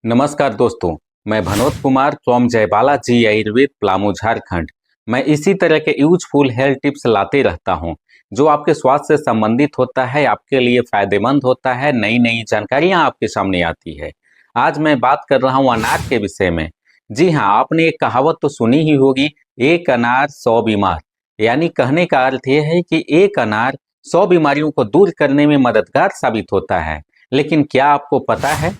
नमस्कार दोस्तों, मैं भनोत कुमार फ्रॉम जयबाला जी आयुर्वेद पलामू झारखंड। मैं इसी तरह के यूजफुल हेल्थ टिप्स लाते रहता हूं, जो आपके स्वास्थ्य से संबंधित होता है, आपके लिए फायदेमंद होता है, नई नई जानकारियां आपके सामने आती है। आज मैं बात कर रहा हूं अनार के विषय में। जी हाँ, आपने एक कहावत तो सुनी ही होगी, एक अनार 100 बीमार। यानी कहने का अर्थ यह है कि एक अनार 100 बीमारियों को दूर करने में मददगार साबित होता है। लेकिन क्या आपको पता है,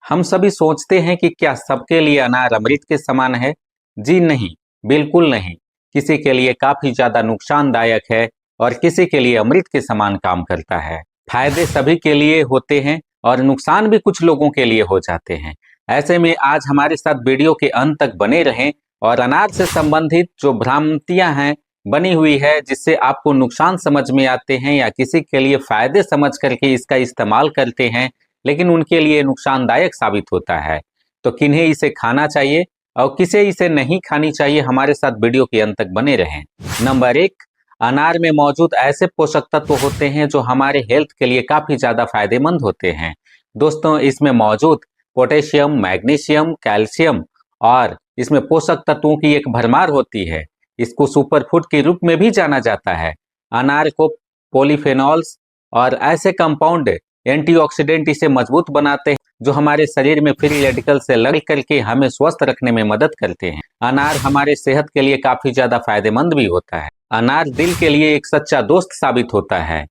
हम सभी सोचते हैं कि क्या सबके लिए अनार अमृत के समान है? जी नहीं, बिल्कुल नहीं। किसी के लिए काफी ज्यादा नुकसानदायक है और किसी के लिए अमृत के समान काम करता है। फायदे सभी के लिए होते हैं और नुकसान भी कुछ लोगों के लिए हो जाते हैं। ऐसे में आज हमारे साथ वीडियो के अंत तक बने रहें और अनार से संबंधित जो भ्रांतियां हैं बनी हुई है, जिससे आपको नुकसान समझ में आते हैं या किसी के लिए फायदे समझ करके इसका इस्तेमाल करते हैं, लेकिन उनके लिए नुकसानदायक साबित होता है, तो किन्हें इसे खाना चाहिए और किसे इसे नहीं खानी चाहिए, हमारे साथ वीडियो के अंत तक बने रहें। नंबर 1, अनार में मौजूद ऐसे पोषक तत्व होते हैं जो हमारे हेल्थ के लिए काफ़ी ज़्यादा फायदेमंद होते हैं। दोस्तों, इसमें मौजूद पोटेशियम, मैग्नीशियम, कैल्शियम और इसमें पोषक तत्वों की एक भरमार होती है। इसको सुपर फूड के रूप में भी जाना जाता है। अनार को पॉलीफेनॉल्स और ऐसे कंपाउंड एंटीऑक्सीडेंट इसे मजबूत बनाते हैं, जो हमारे शरीर में फ्री रेडिकल से लड़ करके हमें स्वस्थ रखने में मदद करते हैं। अनार हमारे सेहत के लिए काफी ज्यादा फायदेमंद भी होता है। अनार दिल के लिए एक सच्चा दोस्त साबित होता है।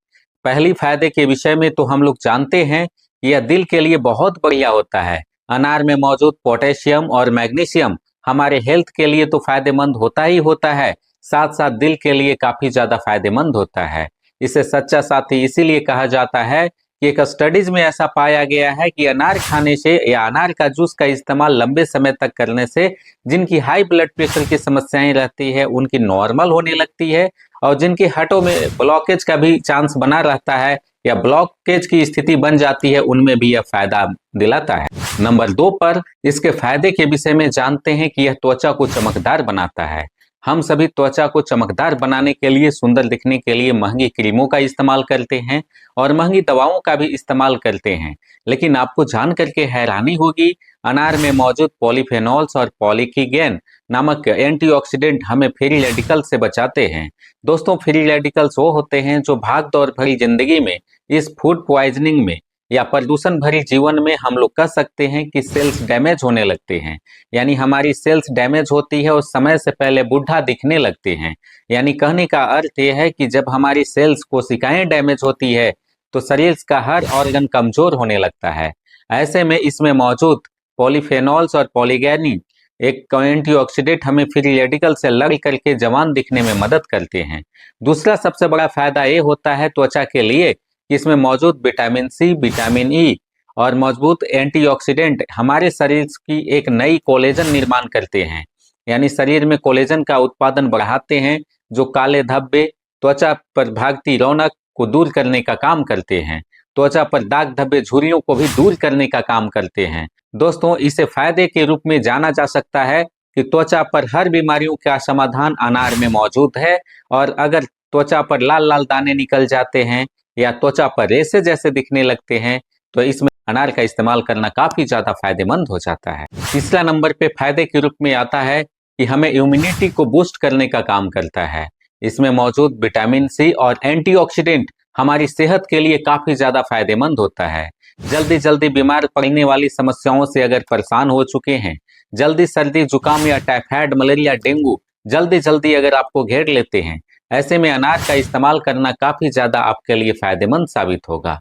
पहली फायदे के विषय में तो हम लोग जानते हैं कि यह दिल के लिए बहुत बढ़िया होता है। अनार में मौजूद पोटेशियम और मैग्नीशियम हमारे हेल्थ के लिए तो फायदेमंद होता ही होता है, साथ साथ दिल के लिए काफी ज्यादा फायदेमंद होता है। इसे सच्चा साथी इसीलिए कहा जाता है कि एक स्टडीज में ऐसा पाया गया है कि अनार खाने से या अनार का जूस का इस्तेमाल लंबे समय तक करने से जिनकी हाई ब्लड प्रेशर की समस्याएं रहती है उनकी नॉर्मल होने लगती है, और जिनकी हार्टों में ब्लॉकेज का भी चांस बना रहता है या ब्लॉकेज की स्थिति बन जाती है, उनमें भी यह फायदा दिलाता है। नंबर 2 पर इसके फायदे के विषय में जानते हैं कि यह त्वचा को चमकदार बनाता है। हम सभी त्वचा को चमकदार बनाने के लिए, सुंदर दिखने के लिए महंगी क्रीमों का इस्तेमाल करते हैं और महंगी दवाओं का भी इस्तेमाल करते हैं, लेकिन आपको जान करके हैरानी होगी, अनार में मौजूद पॉलीफेनॉल्स और पॉलीकीगेन नामक एंटीऑक्सीडेंट हमें फ्री रेडिकल से बचाते हैं। दोस्तों, फ्री रेडिकल्स वो होते हैं जो भाग दौड़ भरी जिंदगी में, इस फूड पॉइजनिंग में या प्रदूषण भरी जीवन में हम लोग कह सकते हैं कि सेल्स डैमेज होने लगते हैं। यानी हमारी सेल्स डैमेज होती है और समय से पहले बूढ़ा दिखने लगते हैं। यानी कहने का अर्थ यह है कि जब हमारी सेल्स कोशिकाएं डैमेज होती है तो शरीर का हर ऑर्गन कमजोर होने लगता है। ऐसे में इसमें मौजूद पॉलीफेनॉल्स और पॉलीगैनी एक एंटीऑक्सीडेंट हमें फ्री रेडिकल से लड़ करके जवान दिखने में मदद करते हैं। दूसरा सबसे बड़ा फायदा ये होता है त्वचा के लिए कि इसमें मौजूद विटामिन सी, विटामिन ई और मजबूत एंटीऑक्सीडेंट हमारे शरीर की एक नई कोलेजन निर्माण करते हैं। यानी शरीर में कोलेजन का उत्पादन बढ़ाते हैं, जो काले धब्बे, त्वचा पर भागती रौनक को दूर करने का काम करते हैं। त्वचा पर दाग धब्बे, झुर्रियों को भी दूर करने का काम करते हैं। दोस्तों, इसे फायदे के रूप में जाना जा सकता है कि त्वचा पर हर बीमारियों का समाधान अनार में मौजूद है। और अगर त्वचा पर लाल लाल दाने निकल जाते हैं या त्वचा पर रेशे जैसे दिखने लगते हैं, तो इसमें अनार का इस्तेमाल करना काफी ज्यादा फायदेमंद हो जाता है। तीसरा नंबर पे फायदे के रूप में आता है कि हमें इम्यूनिटी को बूस्ट करने का काम करता है। इसमें मौजूद विटामिन सी और एंटीऑक्सीडेंट हमारी सेहत के लिए काफी ज्यादा फायदेमंद होता है। जल्दी जल्दी बीमार पड़ने वाली समस्याओं से अगर परेशान हो चुके हैं, जल्दी सर्दी जुकाम या टाइफाइड, मलेरिया, डेंगू जल्दी जल्दी अगर आपको घेर लेते हैं, ऐसे में अनार का इस्तेमाल करना काफी ज्यादा आपके लिए फायदेमंद साबित होगा।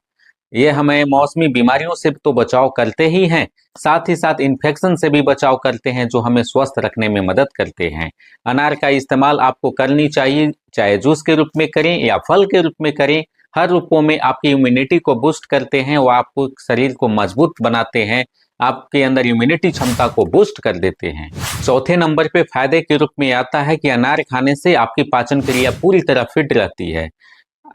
ये हमें मौसमी बीमारियों से तो बचाव करते ही हैं, साथ ही साथ इन्फेक्शन से भी बचाव करते हैं, जो हमें स्वस्थ रखने में मदद करते हैं। अनार का इस्तेमाल आपको करनी चाहिए, चाहे जूस के रूप में करें या फल के रूप में करें। हर रूपों में आपकी इम्यूनिटी को बूस्ट करते हैं, वो आपको शरीर को मजबूत बनाते हैं, आपके अंदर इम्यूनिटी क्षमता को बूस्ट कर देते हैं। चौथे नंबर पे फायदे के रूप में आता है कि अनार खाने से आपकी पाचन क्रिया पूरी तरह फिट रहती है।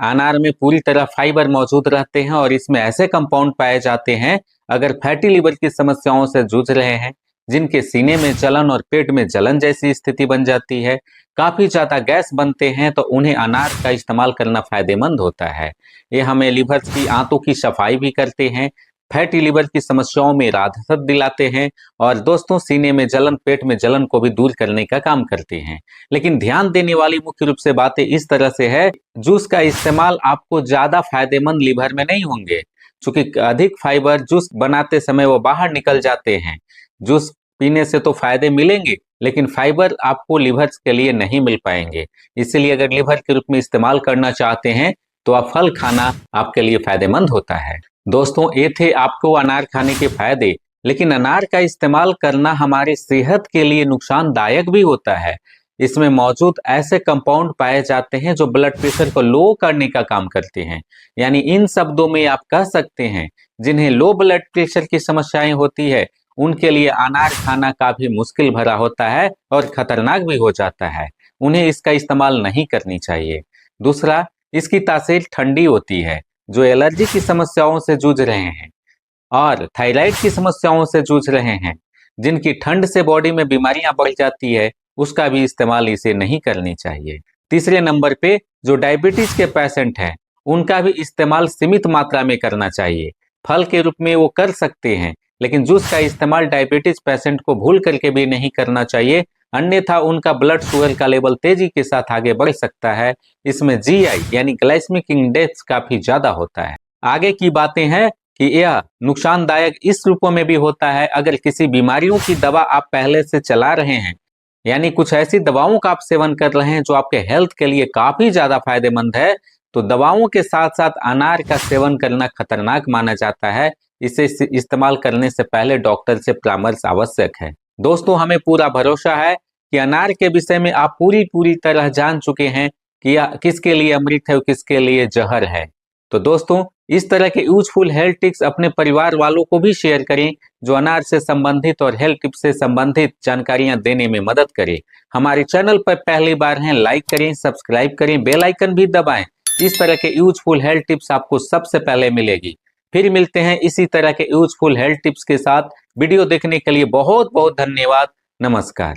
अनार में पूरी तरह फाइबर मौजूद रहते हैं और इसमें ऐसे कंपाउंड पाए जाते हैं, अगर फैटी लिवर की समस्याओं से जूझ रहे हैं, जिनके सीने में जलन और पेट में जलन जैसी स्थिति बन जाती है, काफी ज्यादा गैस बनते हैं, तो उन्हें अनार का इस्तेमाल करना फायदेमंद होता है। ये हमें लिवर की आंतों की सफाई भी करते हैं, फैटी लिवर की समस्याओं में राहत दिलाते हैं और दोस्तों सीने में जलन, पेट में जलन को भी दूर करने का काम करते हैं। लेकिन ध्यान देने वाली मुख्य रूप से बातें इस तरह से है, जूस का इस्तेमाल आपको ज्यादा फायदेमंद लिवर में नहीं होंगे, क्योंकि अधिक फाइबर जूस बनाते समय वो बाहर निकल जाते हैं। जूस पीने से तो फायदे मिलेंगे, लेकिन फाइबर आपको लिवर के लिए नहीं मिल पाएंगे। इसलिए अगर लिवर के रूप में इस्तेमाल करना चाहते हैं तो आप फल खाना आपके लिए फायदेमंद होता है। दोस्तों, ये थे आपको अनार खाने के फायदे, लेकिन अनार का इस्तेमाल करना हमारी सेहत के लिए नुकसानदायक भी होता है। इसमें मौजूद ऐसे कंपाउंड पाए जाते हैं जो ब्लड प्रेशर को लो करने का काम करते हैं। यानी इन शब्दों में आप कह सकते हैं, जिन्हें लो ब्लड प्रेशर की समस्याएं होती है उनके लिए अनार खाना काफी मुश्किल भरा होता है और खतरनाक भी हो जाता है। उन्हें इसका इस्तेमाल नहीं करनी चाहिए। दूसरा, इसकी तासीर ठंडी होती है। जो एलर्जी की समस्याओं से जूझ रहे हैं और थायराइड की समस्याओं से जूझ रहे हैं, जिनकी ठंड से बॉडी में बीमारियां बढ़ जाती है, उसका भी इस्तेमाल इसे नहीं करनी चाहिए। तीसरे नंबर पे जो डायबिटीज के पेशेंट हैं, उनका भी इस्तेमाल सीमित मात्रा में करना चाहिए। फल के रूप में वो कर सकते हैं, लेकिन जूस का इस्तेमाल डायबिटीज पेशेंट को भूल करके भी नहीं करना चाहिए, अन्यथा उनका ब्लड शुगर का लेवल तेजी के साथ आगे बढ़ सकता है। इसमें जीआई यानी ग्लाइसेमिक इंडेक्स काफी ज्यादा होता है। आगे की बातें हैं कि यह नुकसानदायक इस रूपों में भी होता है, अगर किसी बीमारियों की दवा आप पहले से चला रहे हैं, यानी कुछ ऐसी दवाओं का आप सेवन कर रहे हैं जो आपके हेल्थ के लिए काफी ज्यादा फायदेमंद है, तो दवाओं के साथ साथ अनार का सेवन करना खतरनाक माना जाता है। इसे इस्तेमाल करने से पहले डॉक्टर से परामर्श आवश्यक है। दोस्तों, हमें पूरा भरोसा है कि अनार के विषय में आप पूरी तरह जान चुके हैं कि यह किसके लिए अमृत है और किसके लिए जहर है। तो दोस्तों, इस तरह के यूजफुल हेल्थ टिप्स अपने परिवार वालों को भी शेयर करें, जो अनार से संबंधित और हेल्थ टिप्स से संबंधित जानकारियां देने में मदद करें। हमारे चैनल पर पहली बार हैं, लाइक करें, सब्सक्राइब करें, बेल आइकन भी दबाएं। इस तरह के यूजफुल हेल्थ टिप्स आपको सबसे पहले मिलेगी। फिर मिलते हैं इसी तरह के यूजफुल हेल्थ टिप्स के साथ। वीडियो देखने के लिए बहुत बहुत धन्यवाद। नमस्कार।